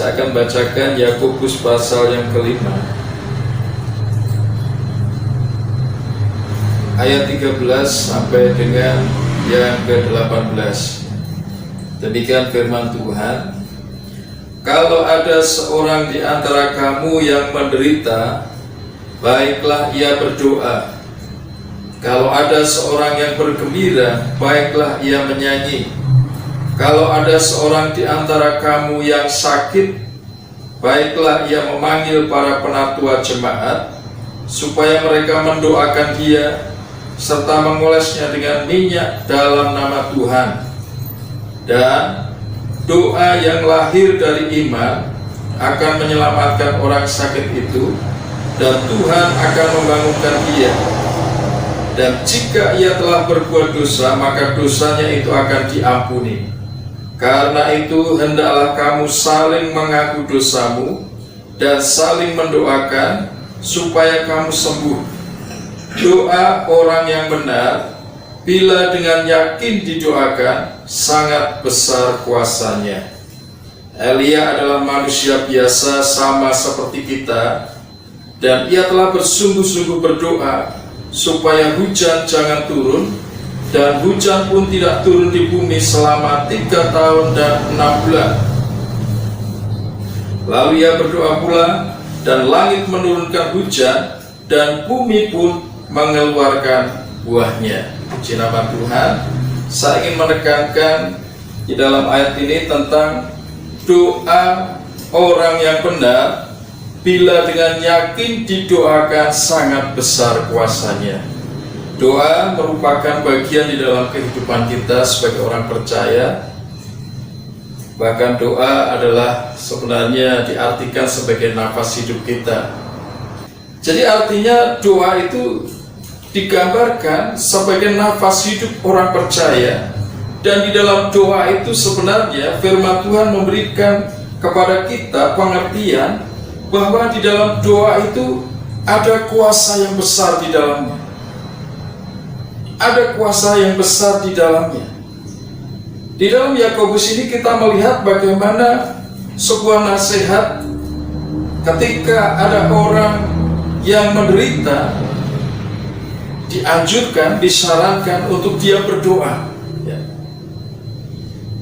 Saya akan bacakan Yakobus pasal yang kelima, ayat 13 sampai dengan yang ke-18. Demikian firman Tuhan. Kalau ada seorang di antara kamu yang menderita, baiklah ia berdoa. Kalau ada seorang yang bergembira, baiklah ia menyanyi. Kalau ada seorang di antara kamu yang sakit, baiklah ia memanggil para penatua jemaat, supaya mereka mendoakan dia, serta mengolesnya dengan minyak dalam nama Tuhan. Dan doa yang lahir dari iman akan menyelamatkan orang sakit itu, dan Tuhan akan membangunkan dia. Dan jika ia telah berbuat dosa, maka dosanya itu akan diampuni. Karena itu hendaklah kamu saling mengaku dosamu dan saling mendoakan supaya kamu sembuh. Doa orang yang benar, bila dengan yakin didoakan, sangat besar kuasanya. Elia adalah manusia biasa sama seperti kita, dan ia telah bersungguh-sungguh berdoa supaya hujan jangan turun, dan hujan pun tidak turun di bumi selama 3 tahun dan 6 bulan. Lalu ia berdoa pula, dan langit menurunkan hujan, dan bumi pun mengeluarkan buahnya. Puji nama Tuhan. Saya ingin menekankan di dalam ayat ini tentang doa orang yang benar, bila dengan yakin didoakan, sangat besar kuasanya. Doa merupakan bagian di dalam kehidupan kita sebagai orang percaya. Bahkan doa adalah sebenarnya diartikan sebagai nafas hidup kita. Jadi artinya doa itu digambarkan sebagai nafas hidup orang percaya. Dan di dalam doa itu sebenarnya firman Tuhan memberikan kepada kita pengertian bahwa di dalam doa itu ada kuasa yang besar di dalamnya. Ada kuasa yang besar di dalamnya. Di dalam Yakobus ini kita melihat bagaimana sebuah nasihat ketika ada orang yang menderita, dianjurkan, disarankan untuk dia berdoa.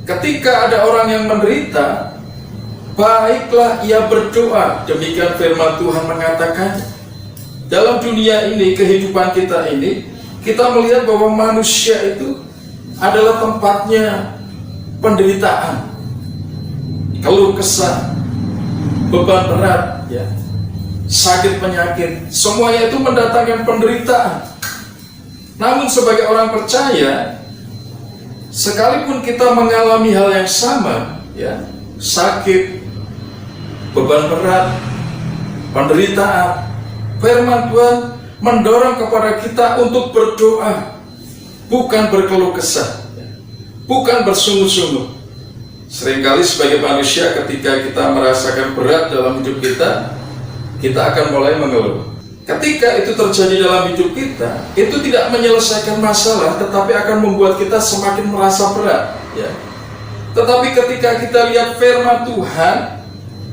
Ketika ada orang yang menderita, baiklah ia berdoa. Demikian firman Tuhan mengatakan. Dalam dunia ini, kehidupan kita ini, kita melihat bahwa manusia itu adalah tempatnya penderitaan, keluh kesah, beban berat, sakit penyakit, semuanya itu mendatangkan penderitaan. Namun sebagai orang percaya, sekalipun kita mengalami hal yang sama, sakit, beban berat, penderitaan, firman Tuhan mendorong kepada kita untuk berdoa, bukan berkeluh kesah, bukan bersungguh-sungguh. Seringkali sebagai manusia ketika kita merasakan berat dalam hidup kita, kita akan mulai mengeluh. Ketika itu terjadi dalam hidup kita, itu tidak menyelesaikan masalah, tetapi akan membuat kita semakin merasa berat. Tetapi ketika kita lihat firman Tuhan,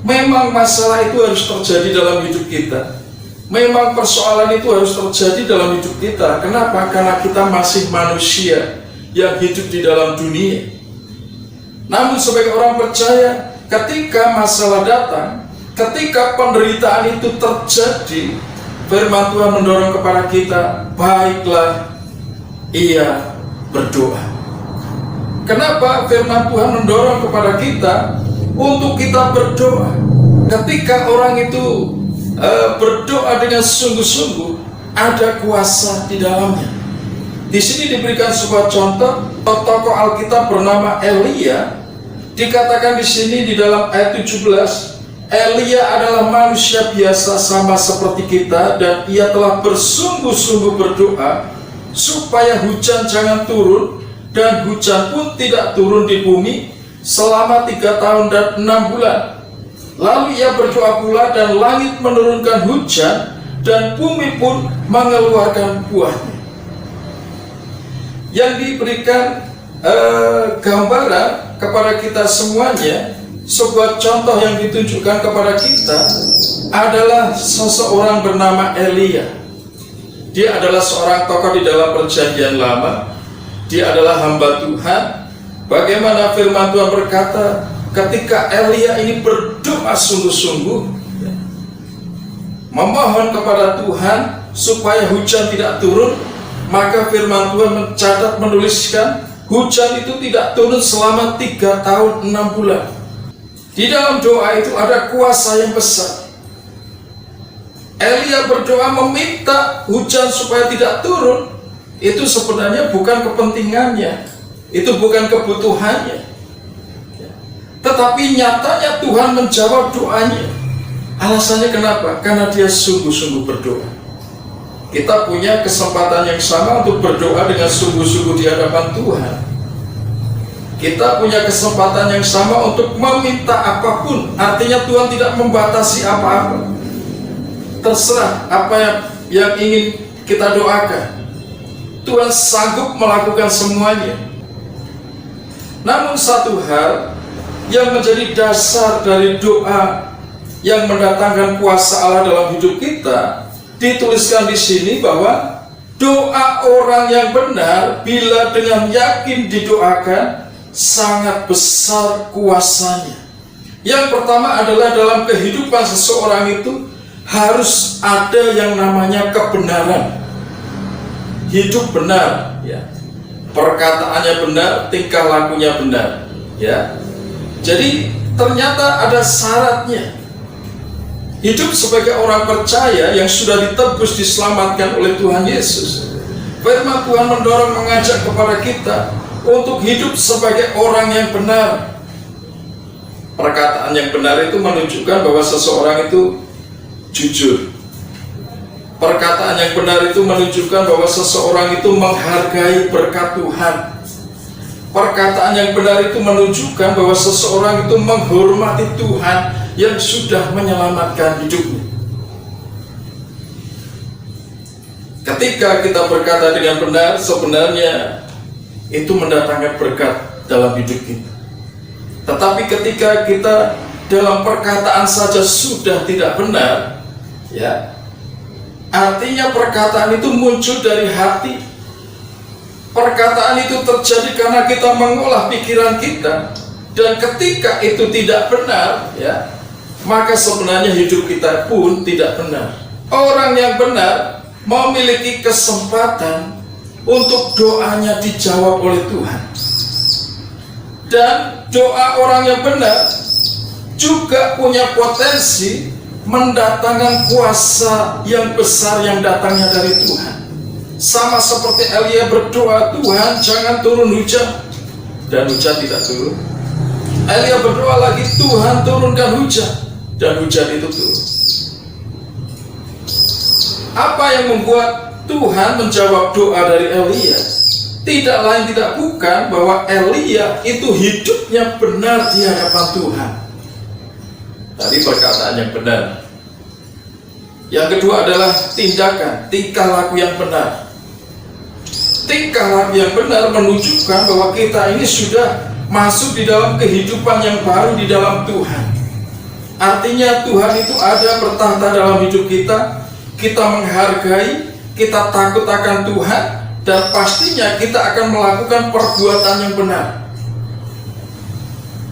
memang masalah itu harus terjadi dalam hidup kita. Memang persoalan itu harus terjadi dalam hidup kita. Kenapa? Karena kita masih manusia yang hidup di dalam dunia. Namun sebagai orang percaya, ketika masalah datang, ketika penderitaan itu terjadi, firman Tuhan mendorong kepada kita, baiklah ia berdoa. Kenapa firman Tuhan mendorong kepada kita untuk kita berdoa? Ketika orang itu berdoa dengan sungguh-sungguh, ada kuasa di dalamnya. Di sini diberikan sebuah contoh tokoh Alkitab bernama Elia. Dikatakan di sini di dalam ayat 17, Elia adalah manusia biasa sama seperti kita, dan ia telah bersungguh-sungguh berdoa supaya hujan jangan turun, dan hujan pun tidak turun di bumi selama 3 tahun dan 6 bulan. Lalu ia berdoa pula, dan langit menurunkan hujan, dan bumi pun mengeluarkan buahnya. Yang diberikan gambaran kepada kita semuanya sebuah contoh yang ditunjukkan kepada kita adalah seseorang bernama Elia. Dia adalah seorang tokoh di dalam perjanjian lama. Dia adalah hamba Tuhan. Bagaimana firman Tuhan berkata, ketika Elia ini berdoa sungguh-sungguh, memohon kepada Tuhan supaya hujan tidak turun, maka firman Tuhan mencatat, menuliskan, hujan itu tidak turun selama 3 tahun 6 bulan. Di dalam doa itu ada kuasa yang besar. Elia berdoa meminta hujan supaya tidak turun. Itu sebenarnya bukan kepentingannya, itu bukan kebutuhannya, tetapi nyatanya Tuhan menjawab doanya. Alasannya kenapa? Karena dia sungguh-sungguh berdoa. Kita punya kesempatan yang sama untuk berdoa dengan sungguh-sungguh di hadapan Tuhan. Kita punya kesempatan yang sama untuk meminta apapun. Artinya Tuhan tidak membatasi apa-apa. Terserah apa yang ingin kita doakan. Tuhan sanggup melakukan semuanya. Namun satu hal yang menjadi dasar dari doa yang mendatangkan kuasa Allah dalam hidup kita, dituliskan di sini bahwa doa orang yang benar bila dengan yakin didoakan sangat besar kuasanya. Yang pertama adalah dalam kehidupan seseorang itu harus ada yang namanya kebenaran. Hidup benar, ya. Perkataannya benar, tingkah lakunya benar, ya. Jadi ternyata ada syaratnya. Hidup sebagai orang percaya yang sudah ditebus, diselamatkan oleh Tuhan Yesus. Firman Tuhan mendorong, mengajak kepada kita untuk hidup sebagai orang yang benar. Perkataan yang benar itu menunjukkan bahwa seseorang itu jujur. Perkataan yang benar itu menunjukkan bahwa seseorang itu menghargai berkat Tuhan. Perkataan yang benar itu menunjukkan bahwa seseorang itu menghormati Tuhan yang sudah menyelamatkan hidupnya. Ketika kita berkata dengan benar, sebenarnya itu mendatangkan berkat dalam hidup kita. Tetapi ketika kita dalam perkataan saja sudah tidak benar, ya, artinya perkataan itu muncul dari hati. Perkataan itu terjadi karena kita mengolah pikiran kita, dan ketika itu tidak benar, ya, maka sebenarnya hidup kita pun tidak benar. Orang yang benar memiliki kesempatan untuk doanya dijawab oleh Tuhan. Dan doa orang yang benar juga punya potensi mendatangkan kuasa yang besar yang datangnya dari Tuhan. Sama seperti Elia berdoa, Tuhan jangan turun hujan, dan hujan tidak turun. Elia berdoa lagi, Tuhan turunkan hujan, dan hujan itu turun. Apa yang membuat Tuhan menjawab doa dari Elia? Tidak lain tidak bukan bahwa Elia itu hidupnya benar di hadapan Tuhan. Tadi perkataan yang benar. Yang kedua adalah tindakan, tingkah laku yang benar. Tingkah laku yang benar menunjukkan bahwa kita ini sudah masuk di dalam kehidupan yang baru di dalam Tuhan. Artinya Tuhan itu ada bertahta dalam hidup kita. Kita menghargai, kita takut akan Tuhan, dan pastinya kita akan melakukan perbuatan yang benar.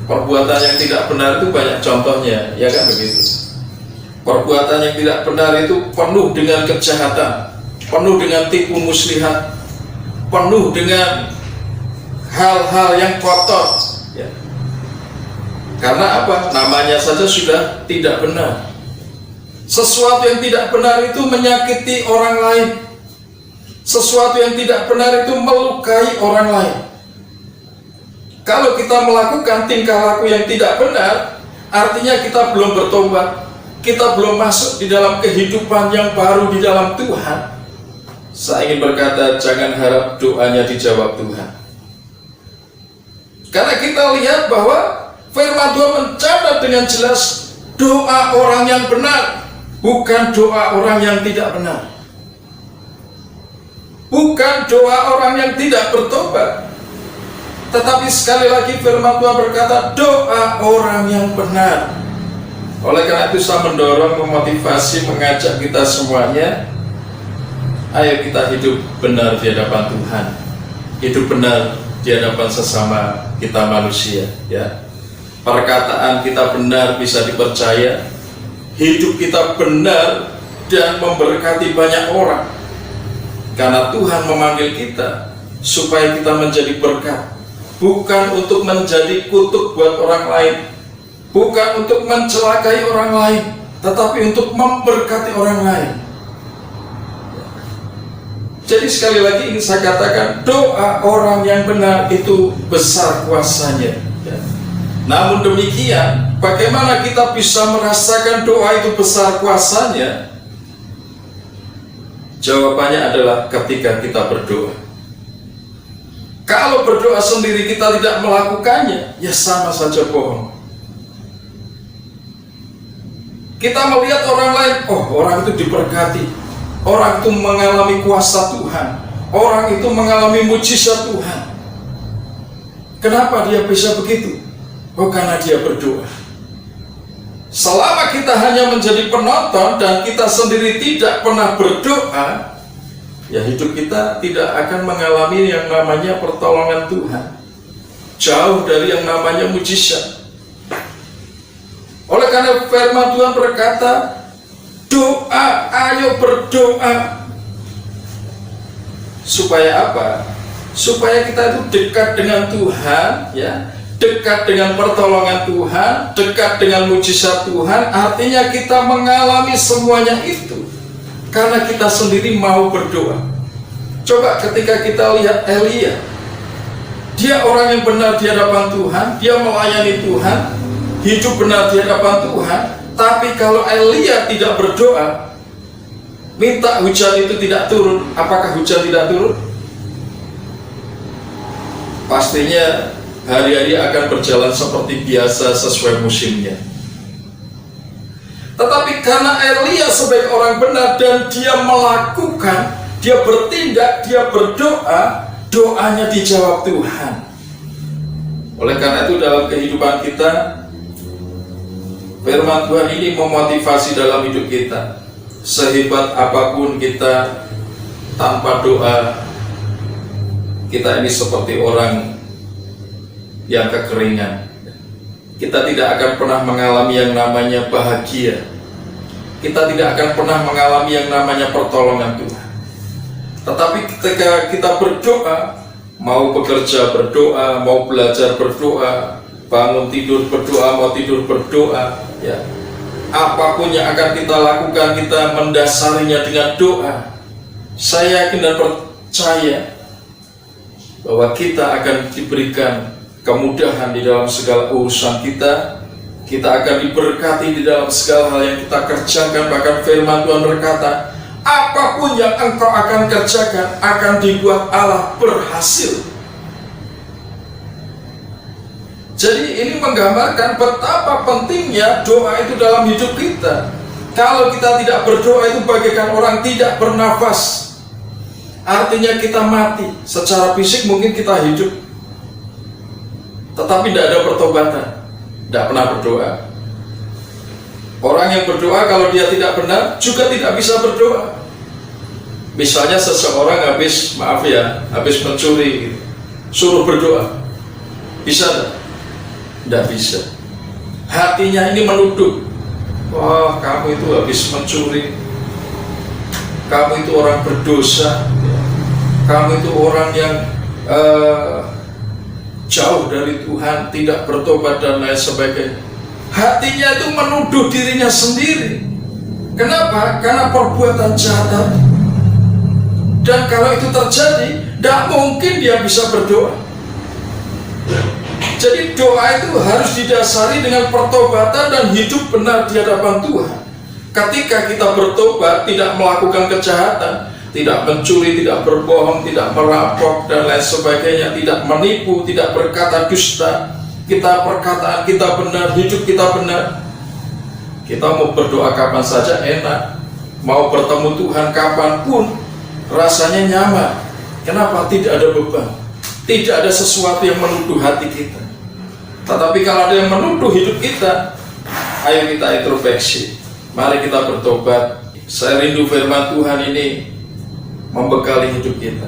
Perbuatan yang tidak benar itu banyak contohnya, ya kan begitu. Perbuatan yang tidak benar itu penuh dengan kejahatan, penuh dengan tipu muslihat, penuh dengan hal-hal yang kotor, ya. Karena apa? Namanya saja sudah tidak benar. Sesuatu yang tidak benar itu menyakiti orang lain. Sesuatu yang tidak benar itu melukai orang lain. Kalau kita melakukan tingkah laku yang tidak benar, artinya kita belum bertobat, kita belum masuk di dalam kehidupan yang baru di dalam Tuhan. Saya ingin berkata, jangan harap doanya dijawab Tuhan. Karena kita lihat bahwa firman Tuhan mencatat dengan jelas doa orang yang benar, bukan doa orang yang tidak benar. Bukan doa orang yang tidak bertobat, Tetapi sekali lagi firman Tuhan berkata, doa orang yang benar. Oleh karena itu saya mendorong, memotivasi, mengajak kita semuanya, ayo kita hidup benar di hadapan Tuhan, hidup benar di hadapan sesama kita manusia, ya. Perkataan kita benar bisa dipercaya, hidup kita benar dan memberkati banyak orang. Karena Tuhan memanggil kita supaya kita menjadi berkat, bukan untuk menjadi kutuk buat orang lain, bukan untuk mencelakai orang lain, tetapi untuk memberkati orang lain. Jadi sekali lagi ingin saya katakan, doa orang yang benar itu besar kuasanya, ya. Namun demikian, bagaimana kita bisa merasakan doa itu besar kuasanya? Jawabannya adalah ketika kita berdoa. Kalau berdoa sendiri kita tidak melakukannya, ya sama saja bohong. Kita melihat orang lain, oh orang itu diberkati, orang itu mengalami kuasa Tuhan, orang itu mengalami mujizat Tuhan. Kenapa dia bisa begitu? Oh, karena dia berdoa. Selama kita hanya menjadi penonton dan kita sendiri tidak pernah berdoa, ya hidup kita tidak akan mengalami yang namanya pertolongan Tuhan. Jauh dari yang namanya mujizat. Oleh karena firman Tuhan berkata, doa, ayo berdoa. Supaya apa? Supaya kita itu dekat dengan Tuhan, ya. Dekat dengan pertolongan Tuhan, dekat dengan mujizat Tuhan. Artinya kita mengalami semuanya itu karena kita sendiri mau berdoa. Coba ketika kita lihat Elia, dia orang yang benar di hadapan Tuhan, dia melayani Tuhan, hidup benar di hadapan Tuhan. Tapi kalau Elia tidak berdoa, minta hujan itu tidak turun, apakah hujan tidak turun? Pastinya hari-hari akan berjalan seperti biasa sesuai musimnya. Tetapi karena Elia sebagai orang benar dan dia melakukan, dia bertindak, dia berdoa, doanya dijawab Tuhan. Oleh karena itu dalam kehidupan kita, firman Tuhan ini memotivasi dalam hidup kita. Sehebat apapun kita, tanpa doa, kita ini seperti orang yang kekeringan. Kita tidak akan pernah mengalami yang namanya bahagia. Kita tidak akan pernah mengalami yang namanya pertolongan Tuhan. Tetapi ketika kita berdoa, mau bekerja berdoa, mau belajar berdoa, bangun tidur berdoa, mau tidur berdoa, ya. Apapun yang akan kita lakukan, kita mendasarinya dengan doa. Saya yakin dan percaya bahwa kita akan diberikan kemudahan di dalam segala urusan kita. Kita akan diberkati di dalam segala hal yang kita kerjakan. Bahkan firman Tuhan berkata, apapun yang engkau akan kerjakan akan dibuat Allah berhasil. Jadi ini menggambarkan betapa pentingnya doa itu dalam hidup kita. Kalau kita tidak berdoa itu bagaikan orang tidak bernafas. Artinya kita mati. Secara fisik mungkin kita hidup, tetapi tidak ada pertobatan, tidak pernah berdoa. Orang yang berdoa kalau dia tidak benar juga tidak bisa berdoa. Misalnya seseorang habis mencuri, suruh berdoa, bisa tidak? Tidak bisa. Hatinya ini menuduh, wah kamu itu habis mencuri, kamu itu orang berdosa, kamu itu orang yang jauh dari Tuhan, tidak bertobat dan lain sebagainya. Hatinya itu menuduh dirinya sendiri. Kenapa? Karena perbuatan jahat. Dan kalau itu terjadi, tidak mungkin dia bisa berdoa. Jadi doa itu harus didasari dengan pertobatan dan hidup benar di hadapan Tuhan. Ketika kita bertobat, tidak melakukan kejahatan, tidak mencuri, tidak berbohong, tidak merampok dan lain sebagainya, tidak menipu, tidak berkata dusta, kita perkataan kita benar, hidup kita benar, kita mau berdoa kapan saja enak, mau bertemu Tuhan kapanpun rasanya nyaman. Kenapa? Tidak ada beban. Tidak ada sesuatu yang menuduh hati kita. Tetapi kalau ada yang menuduh hidup kita, ayo kita introspeksi. Mari kita bertobat. Saya rindu firman Tuhan ini membekali hidup kita.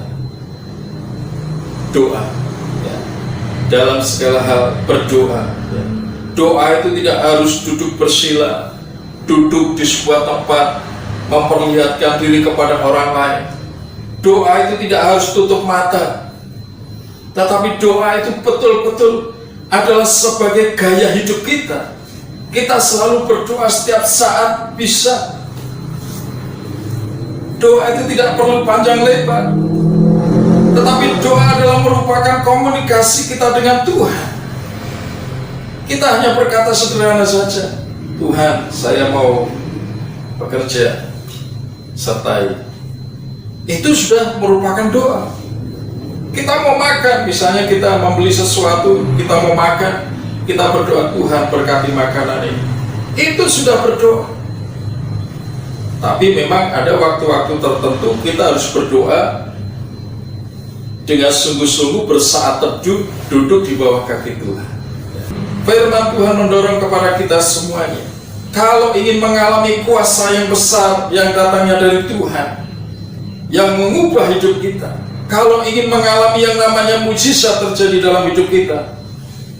Doa, ya. Dalam segala hal berdoa, ya. Doa itu tidak harus duduk bersila, duduk di sebuah tempat, memperlihatkan diri kepada orang lain. Doa itu tidak harus tutup mata, tetapi doa itu betul-betul adalah sebagai gaya hidup kita. Kita selalu berdoa setiap saat bisa. Doa itu tidak perlu panjang lebar, tetapi doa adalah merupakan komunikasi kita dengan Tuhan. Kita hanya berkata sederhana saja, Tuhan, saya mau bekerja, sertai. Itu sudah merupakan doa. Kita mau makan, misalnya kita membeli sesuatu, kita mau makan, kita berdoa, Tuhan berkati makanan ini. Itu sudah berdoa. Tapi memang ada waktu-waktu tertentu kita harus berdoa dengan sungguh-sungguh, bersaat teduh, duduk di bawah kaki Tuhan. Firman Tuhan mendorong kepada kita semuanya, kalau ingin mengalami kuasa yang besar yang datangnya dari Tuhan, yang mengubah hidup kita, kalau ingin mengalami yang namanya mujizat terjadi dalam hidup kita,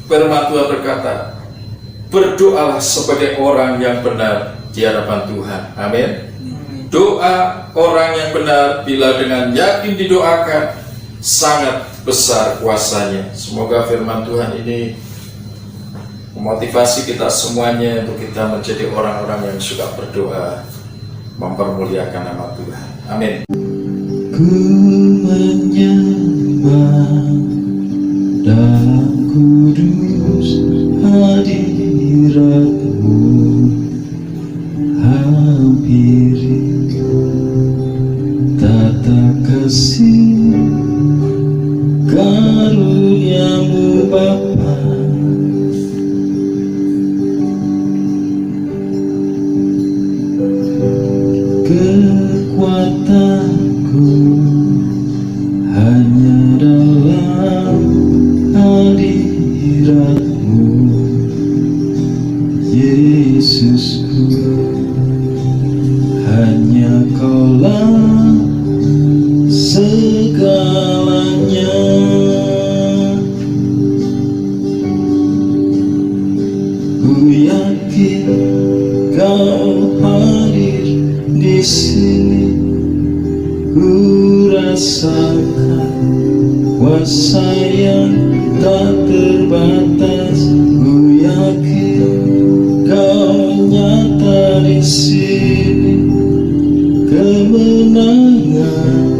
firman Tuhan berkata, berdoalah sebagai orang yang benar di hadapan Tuhan. Amin. Doa orang yang benar bila dengan yakin didoakan, sangat besar kuasanya. Semoga firman Tuhan ini memotivasi kita semuanya untuk kita menjadi orang-orang yang suka berdoa, mempermuliakan nama Tuhan. Amin. Ku menyembah dalam kudus hadirat-Mu, hampiri tata kasih karunia-Mu Bapa. Kekuatanku hanya dalam hadirat-Mu, Yesusku. Hanya Kaulah segalanya. Ku yakin Kau hadir di sini. Ku rasakan kuasa yang tak terbatas. Ku yakin Kau nyata di sini. Kemenangan